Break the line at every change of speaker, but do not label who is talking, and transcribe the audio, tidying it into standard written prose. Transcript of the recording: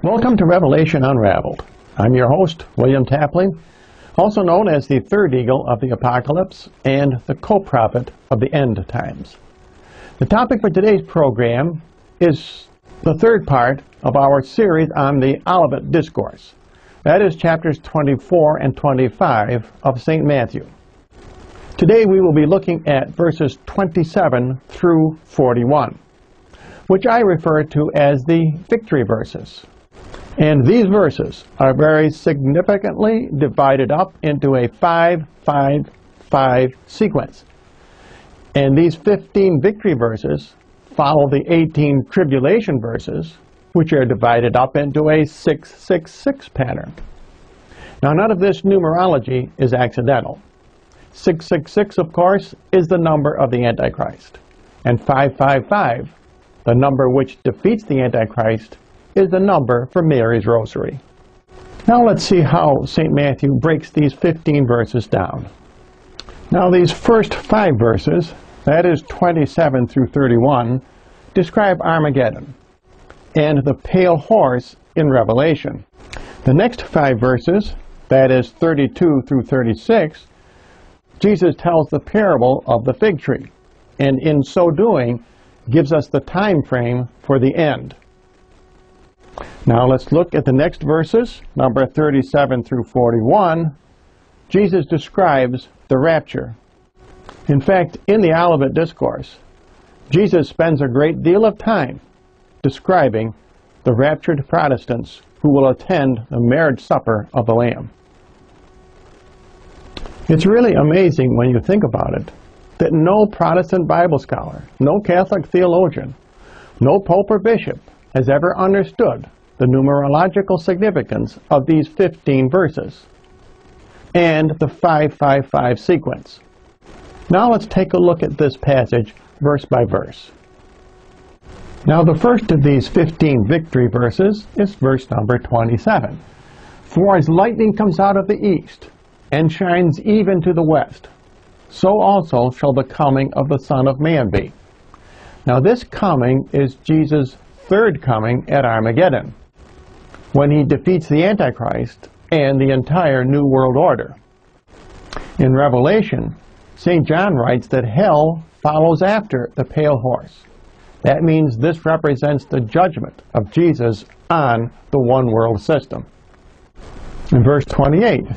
Welcome to Revelation Unraveled. I'm your host, William Tapley, also known as the third eagle of the apocalypse and the co-prophet of the end times. The topic for today's program is the third part of our series on the Olivet Discourse. That is chapters 24 and 25 of St. Matthew. Today we will be looking at verses 27 through 41, which I refer to as the victory verses. And these verses are very significantly divided up into a 5-5-5 sequence. And these 15 victory verses follow the 18 tribulation verses, which are divided up into a 6-6-6 pattern. Now, none of this numerology is accidental. 666, of course, is the number of the Antichrist. And 555, the number which defeats the Antichrist, is the number for Mary's Rosary. Now let's see how St. Matthew breaks these 15 verses down. Now these first 5 verses, that is 27 through 31, describe Armageddon and the pale horse in Revelation. The next 5 verses, that is 32 through 36, Jesus tells the parable of the fig tree, and in so doing gives us the time frame for the end. Now let's look at the next verses, number 37 through 41. Jesus describes the rapture. In fact, in the Olivet Discourse, Jesus spends a great deal of time describing the raptured Protestants who will attend the marriage supper of the Lamb. It's really amazing when you think about it that no Protestant Bible scholar, no Catholic theologian, no pope or bishop has ever understood the numerological significance of these 15 verses and the 5-5-5 sequence. Now let's take a look at this passage verse by verse. Now the first of these 15 victory verses is verse number 27. For as lightning comes out of the east and shines even to the west, so also shall the coming of the Son of Man be. Now this coming is Jesus' third coming at Armageddon, when he defeats the Antichrist and the entire New World Order. In Revelation, St. John writes that hell follows after the pale horse. That means this represents the judgment of Jesus on the one world system. In verse 28,